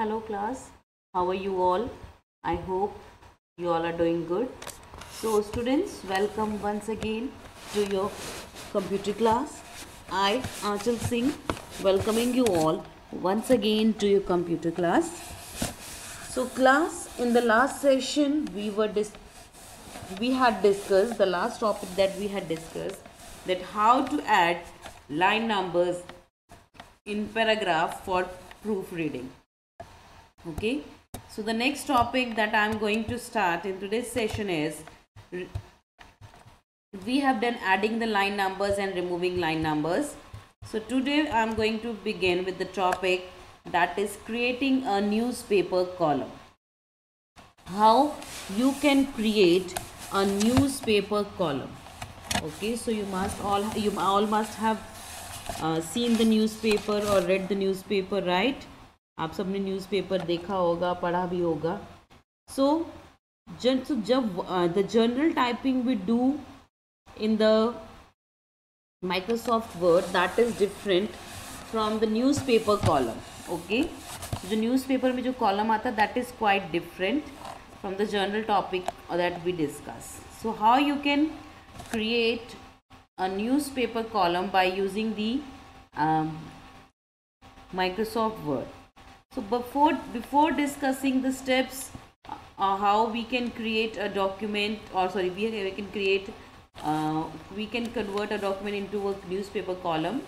Hello class, how are you all? I hope you all are doing good. So students, welcome once again to your computer class. I, Aanchal Singh, welcoming you all once again to your computer class. So class, in the last session we had discussed the last topic that we had discussed, that how to add line numbers in paragraph for proofreading. Okay, so the next topic that I'm going to start in today's session is, we have done adding the line numbers and removing line numbers. So today I'm going to begin with the topic that is creating a newspaper column. How you can create a newspaper column. Okay, so you all must have seen the newspaper or read the newspaper, right? आप सबने newspaper देखा होगा, पढ़ा भी होगा. So जब the general typing we do in the Microsoft Word, that is different from the newspaper column. Okay, जो newspaper में जो column आता है, that is quite different from the general topic that we discuss. So how you can create a newspaper column by using the Microsoft Word. So before discussing the steps, how we can create a document, or sorry, we can create we can convert a document into a newspaper column.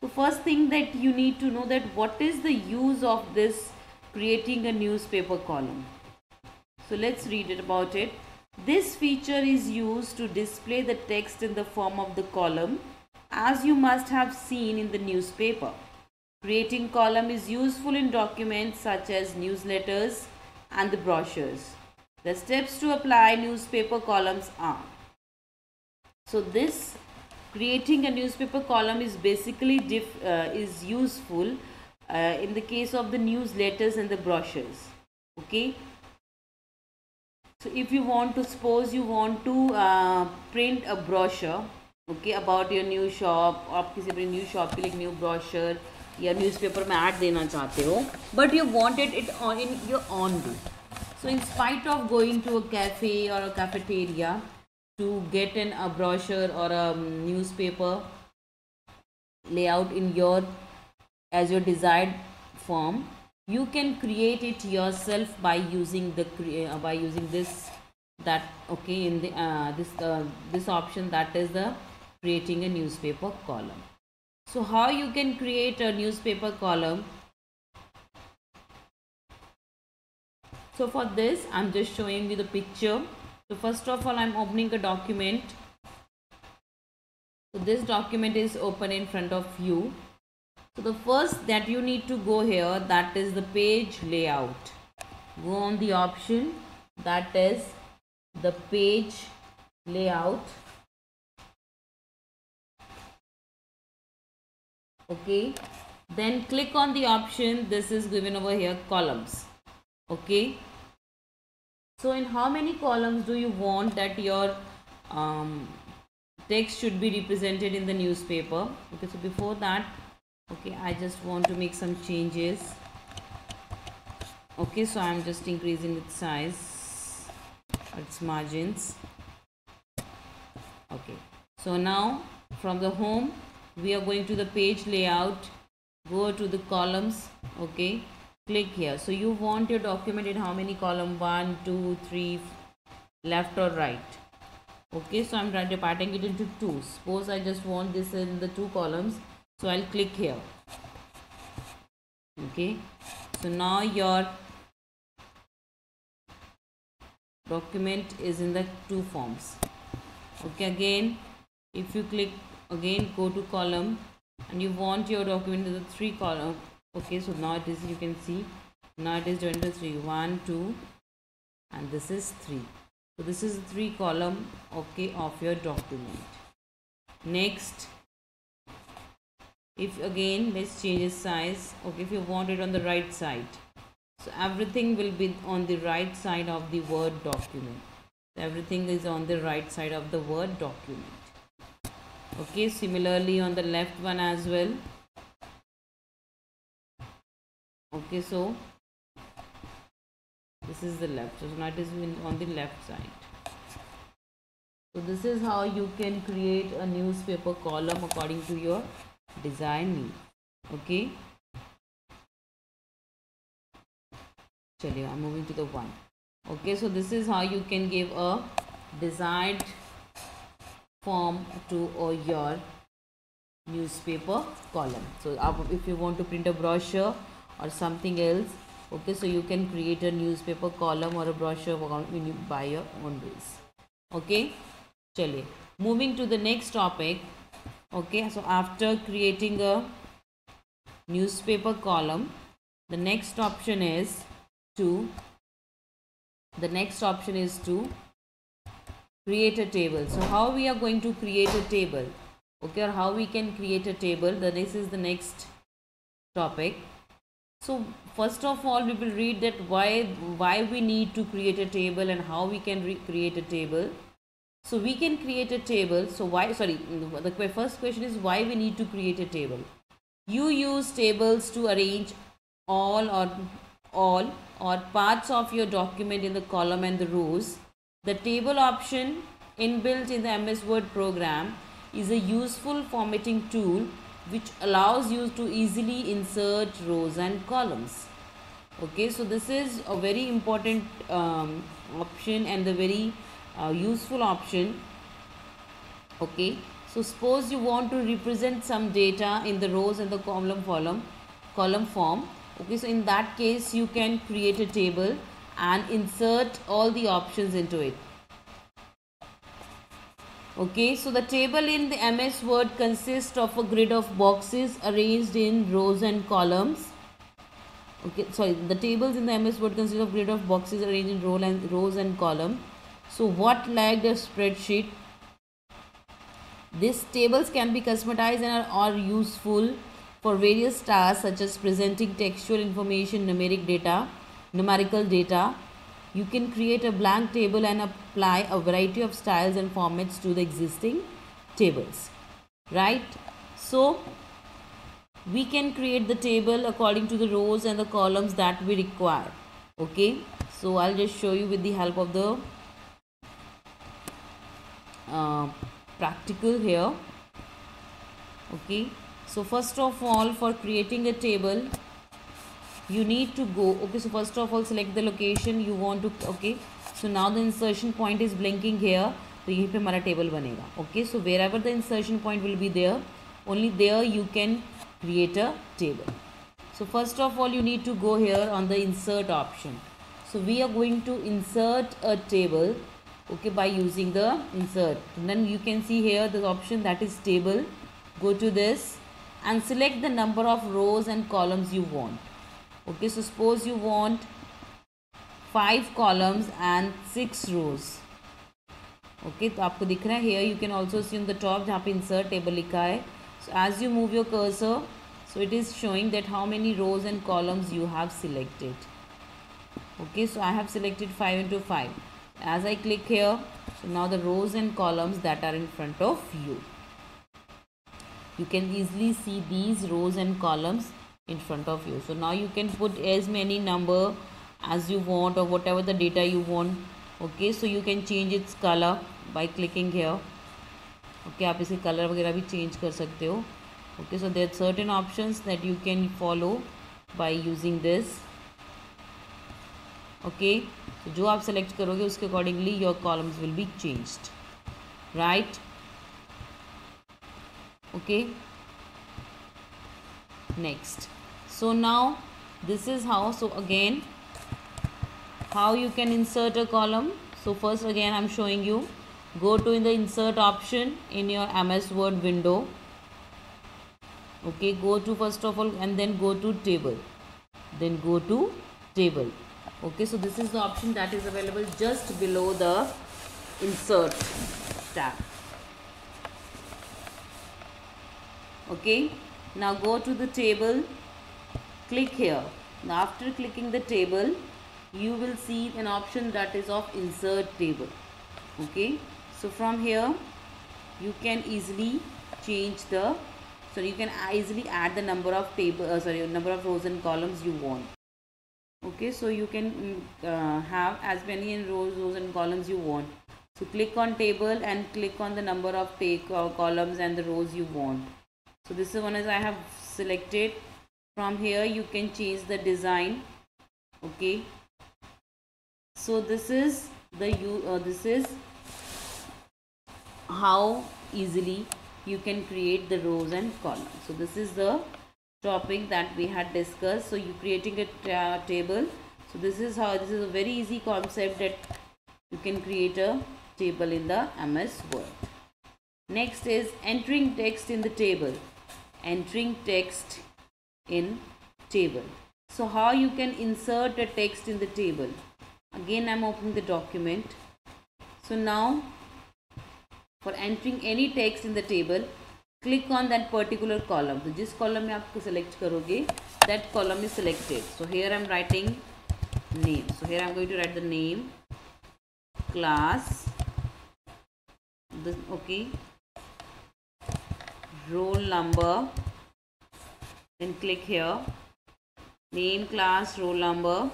So first thing that you need to know, that what is the use of this creating a newspaper column. So let's read it about it. This feature is used to display the text in the form of the column, as you must have seen in the newspaper. Creating column is useful in documents such as newsletters and the brochures. The steps to apply newspaper columns are. So this creating a newspaper column is basically is useful in the case of the newsletters and the brochures. Okay. So if you want to, suppose you want to print a brochure, okay, about your new shop, आप किसी भी new shop के लिए new brochure या newspaper में ad देना चाहते हो, but you wanted it in your own way. So in spite of going to a cafe or a cafeteria to get a brochure or a newspaper layout in your as your desired form, you can create it yourself by using the okay, in the this option, that is the creating a newspaper column. So how you can create a newspaper column? So for this I'm just showing you the picture. So first of all, I'm opening a document. So this document is open in front of you. So the first that you need to go here, that is the page layout. Go on the option that is the page layout. Okay, then click on the option, this is given over here, columns. Okay, so in how many columns do you want that your text should be represented in the newspaper? Okay, so before that, okay, I just want to make some changes. Okay, so I'm just increasing its size, its margins. Okay, so now from the home we are going to the page layout, go to the columns. Okay, click here. So you want your document in how many column? 1, 2, 3, left or right? Okay, so I'm dividing it into 2. Suppose I just want this in the 2 columns, so I'll click here. Okay, so now your document is in the 2 forms. Okay, again if you click, again go to column and you want your document in the 3 column. Okay, so now it is, you can see now it is divided into 3, 1, 2, and this is 3. So this is 3 column, okay, of your document. Next, if again let's change its size. Okay, if you want it on the right side, so everything will be on the right side of the Word document. Everything is on the right side of the Word document. Okay, similarly on the left one as well. Okay, so This is the left, so now it is on the left side. So this is how you can create a newspaper column according to your design needs. Okay, chaliye, I'm moving to the one. Okay, so this is how you can give a designed form to your newspaper column. So if you want to print a brochure or something else, okay, so you can create a newspaper column or a brochure when you buy your own ways. Okay, chaliye, moving to the next topic. Okay, so after creating a newspaper column, the next option is to create a table. So how we are going to create a table, okay, or how we can create a table, this is the next topic. So first of all, we will read that why we need to create a table and how we can create a table. So we can create a table. So the first question is why we need to create a table. You use tables to arrange all or parts of your document in the column and the rows. The table option inbuilt in the MS Word program is a useful formatting tool which allows you to easily insert rows and columns. Okay, so this is a very important option and a very useful option. Okay, so suppose you want to represent some data in the rows and the column form. Okay, so in that case you can create a table and insert all the options into it. Okay, so the table in the MS Word consists of a grid of boxes arranged in rows and columns. Okay, sorry, the tables in the MS Word consist of grid of boxes arranged in rows and columns. So what like a spreadsheet? These tables can be customized and are useful for various tasks such as presenting textual information, numerical data. You can create a blank table and apply a variety of styles and formats to the existing tables, right? So we can create the table according to the rows and the columns that we require. Okay, so I'll just show you with the help of the practical here. Okay, so first of all, for creating a table you need to go, okay, so first of all select the location you want to. Okay, so now the insertion point is blinking here, तो यहीं पे हमारा table बनेगा. Okay, so wherever the insertion point will be there, only there you can create a table. So first of all you need to go here on the insert option. So we are going to insert a table, okay, by using the insert. And then you can see here the option that is table. Go to this and select the number of rows and columns you want. Okay, so suppose you want 5 columns and 6 rows. Okay, तो आपको दिख रहा है here. You can also see on the top जहाँ पे insert table लिखा है. So as you move your cursor, so it is showing that how many rows and columns you have selected. Okay, so I have selected 5 into 5. As I click here, so now the rows and columns that are in front of you. You can easily see these rows and columns in front of you. So now you can put as many number as you want or whatever the data you want. Okay, so you can change its color by clicking here. Okay, आप इसे color वगैरह भी change कर सकते हो. Okay, so there are certain options that you can follow by using this. Okay, so जो आप select करोगे उसके accordingly your columns will be changed, right? Okay, next, so now this is how, so again how you can insert a column. So first again I'm showing you, go to in the insert option in your MS Word window. Okay, go to first of all and then go to table, then go to table. Okay, so this is the option that is available just below the insert tab. Okay, now go to the table, click here. Now after clicking the table you will see an option that is of insert table. Okay, so from here you can easily change the, so you can easily add the number of number of rows and columns you want. Okay, so you can have as many rows and columns you want. So click on table and click on the number of columns and the rows you want. So this is one as I have selected. From here you can change the design. Okay, so this is this is how easily you can create the rows and columns. So this is the topic that we had discussed. So you creating a table. So this is a very easy concept that you can create a table in the MS Word. Next is entering text in the table. Entering text in table. So how you can insert a text in the table. Again I'm opening the document. So now for entering any text in the table, click on that particular column. So जिस column में आप select करोगे, that column is selected. So here I'm writing name. So here I'm going to write the name, class, okay, roll number. Then click here, name, class, roll number,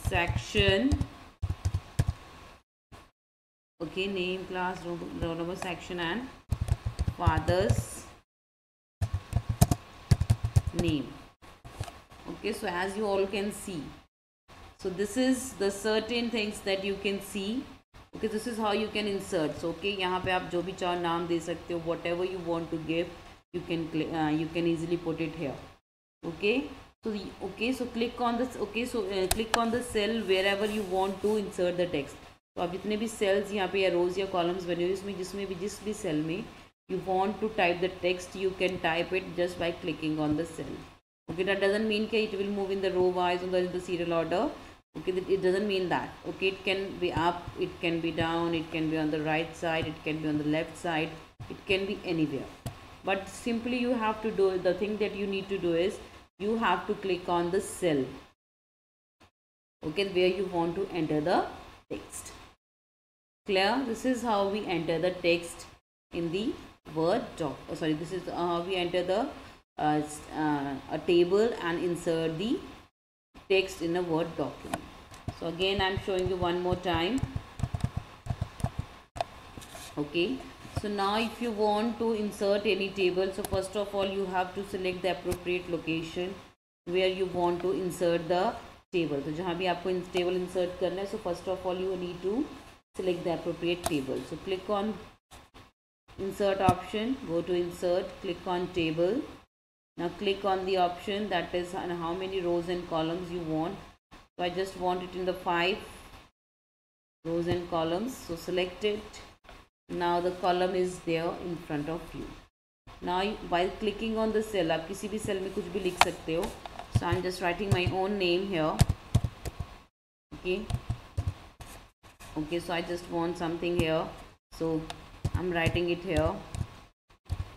section. Okay, name, class, roll number, section, and father's name. Okay, so as you all can see, so this is the certain things that you can see. Okay, this is how you can insert. So okay, यहाँ पे आप जो भी चाहो नाम दे सकते हो, whatever you want to give, you can easily put it here. Okay, so click on this. Okay, so click on the cell wherever you want to insert the text. तो आप जितने भी सेल्स यहाँ पे या रोज या कॉलम्स बने हुए इसमें जिस भी सेल में you want to type the text, you can type it just by clicking on the cell. Okay, that doesn't mean that it will move in the row wise or in the serial order. Okay, it doesn't mean that. Okay, it can be up, it can be down, it can be on the right side, it can be on the left side, it can be anywhere. But simply you have to do, the thing that you need to do is you have to click on the cell, okay, where you want to enter the text. Clear? This is how we enter the text in the Word doc. This is how we enter the a table and insert the text in a Word document. So again I'm showing you one more time. Okay, so now if you want to insert any table, so first of all you have to select the appropriate location where you want to insert the table. So जहाँ भी आपको table insert करना है, so first of all you need to select the appropriate table. So click on insert option, go to insert, click on table. Now click on the option that is on how many rows and columns you want. So I just want it in the 5 rows and columns. So select it. Now the column is there in front of you. Now by clicking on the cell, आप किसी भी cell में कुछ भी लिख सकते हो. So I'm just writing my own name here. Okay. Okay, so I just want something here. So I'm writing it here.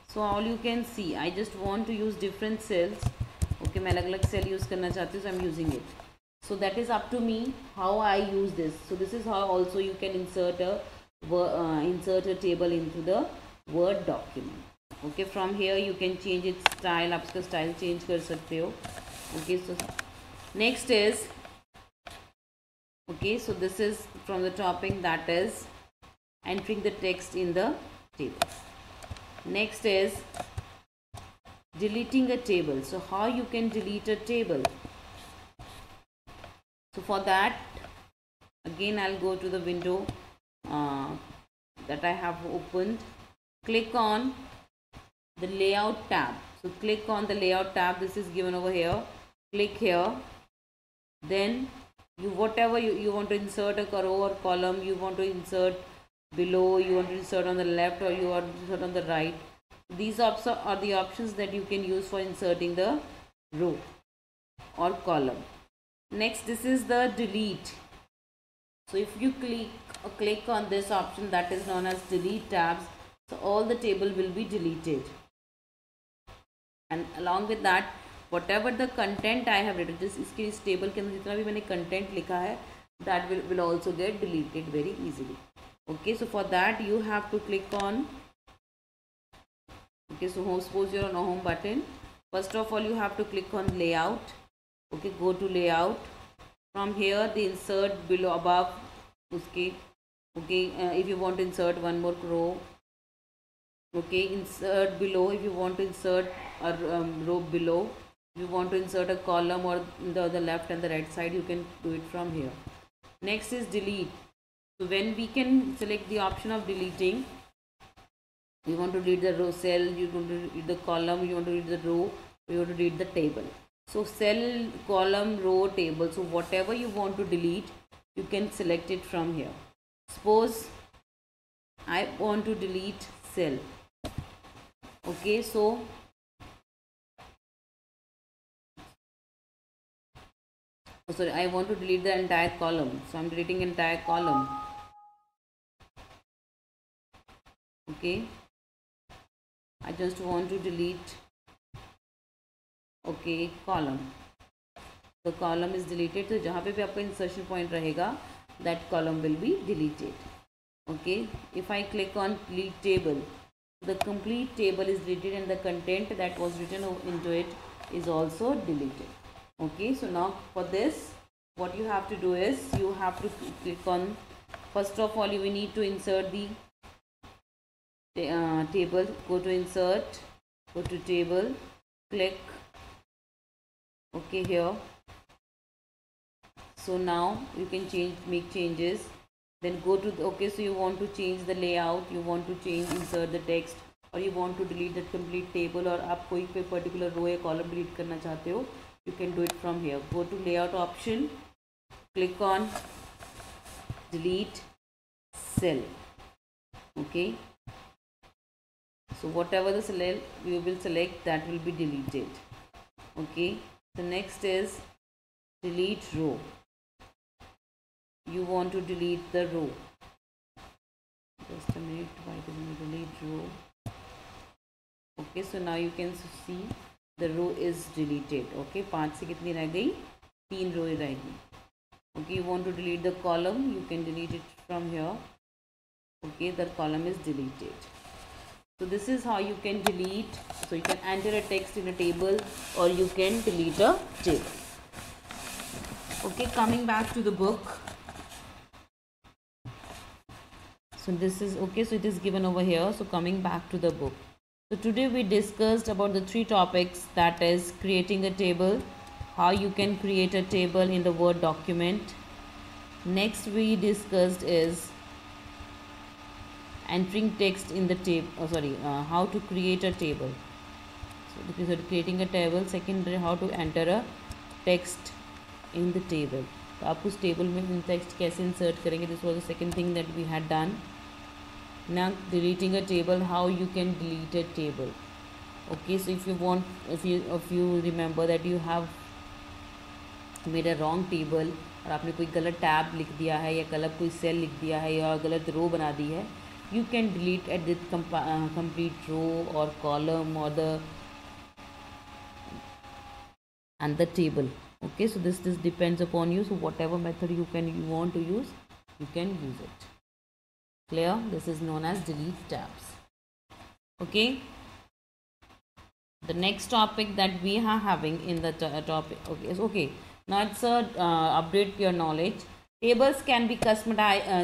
So all you can see, I just want to use different cells. Okay, मैं अलग-अलग cell use करना चाहती हूँ, so I'm using it. So that is up to me how I use this. So this is how also you can insert a table into the Word document. Okay, from here you can change its style. आप इसका style change कर सकते हो. Okay, so next is, okay, so this is from the topic that is entering the text in the table. Next is deleting a table. So how you can delete a table? So for that, again I'll go to the window that I have opened. Click on the layout tab. So click on the layout tab. This is given over here. Click here. Then whatever you want to insert a row or column, you want to insert below, you want to insert on the left, or you want to insert on the right. These are the options that you can use for inserting the row or column. Next, this is the delete. So if you click on this option that is known as delete tabs, so all the table will be deleted. And along with that, whatever the content I have written, इस table के अंदर जितना भी मैंने content लिखा है, that will also get deleted very easily. Okay, so for that you have to click on, okay, so suppose you're on a home button. First of all you have to click on layout. Okay, go to layout. From here the insert below above uske. Okay, if you want to insert one more row, okay, insert below. If you want to insert a row below, if you want to insert a column or the left and the right side, you can do it from here. Next is delete. So when we can select the option of deleting, you want to read the row cell, you want to read the column, you want to read the row, you want to read the table. So cell, column, row, table, so whatever you want to delete, you can select it from here. Suppose I want to delete cell. Okay, so sorry, I want to delete the entire column, so I'm deleting entire column. Okay, I just want to delete, okay, column. The column is deleted. So जहाँ पे भी आपका insertion point रहेगा, that column will be deleted. Okay, if I click on delete table, the complete table is deleted and the content that was written into it is also deleted. Okay, so now for this, what you have to do is you have to click on, first of all you need to insert the table. Go to insert, go to table, click, okay, here. So now you can make changes. Then go to the, okay, so you want to change the layout, you want to insert the text, or you want to delete the complete table, or आप कोई पे particular row या column delete करना चाहते हो, you can do it from here. Go to layout option, click on delete cell. Okay, so whatever the cell you will select, that will be deleted. Okay, the next is delete row. You want to delete the row. Just a minute, why didn't you delete row? Okay, so now you can see the row is deleted. Okay, 5 से कितनी रह गई? 3 row रह गई. Okay, you want to delete the column, you can delete it from here. Okay, the column is deleted. So this is how you can delete. So you can enter a text in a table, or you can delete a table. Okay, coming back to the book. So this is okay, so it is given over here. So coming back to the book, so today we discussed about the 3 topics, that is creating a table, how you can create a table in the Word document. Next we discussed is entering text in the table, how to create a table. So because of creating a table, second how to enter a text in the table. तो आप उस table में text कैसे insert करेंगे, this was the second thing that we had done. Now deleting a table, how you can delete a table. Okay, so if you want, if you remember that you have made a wrong table, और आपने कोई गलत tab लिख दिया है या गलत कोई सेल लिख दिया है या गलत रो बना दी है, you can delete at the complete row or column or the table. Okay, so this depends upon you. So whatever method you want to use, you can use it. Clear? This is known as delete tabs. Okay, the next topic that we are having in the topic, okay, is okay. Now it's a update your knowledge. Tables can be customized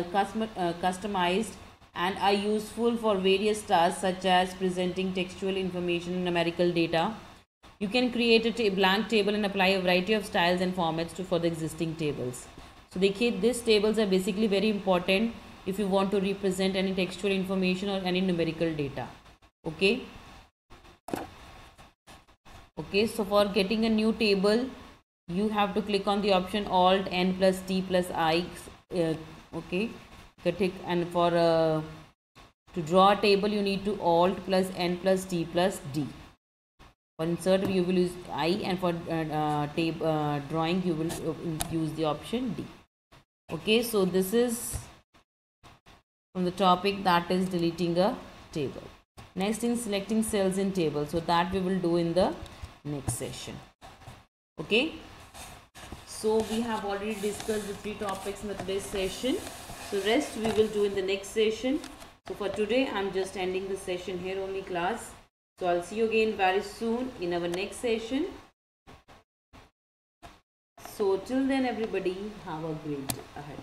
and are useful for various tasks such as presenting textual information and numerical data. You can create a blank table and apply a variety of styles and formats for the existing tables. So these tables are basically very important if you want to represent any textual information or any numerical data. Okay. Okay, so for getting a new table, you have to click on the option Alt N plus T plus I. Okay, and for to draw a table, you need to Alt plus N plus T plus D. For insert, you will use I, and for drawing, you will use the option D. Okay, so this is from the topic, that is deleting a table. Next is selecting cells in table. So that we will do in the next session. Okay, so we have already discussed the 3 topics in the today's session. So rest we will do in the next session. So for today, I'm just ending the session here only, class. So I'll see you again very soon in our next session. So till then, everybody, have a great day ahead.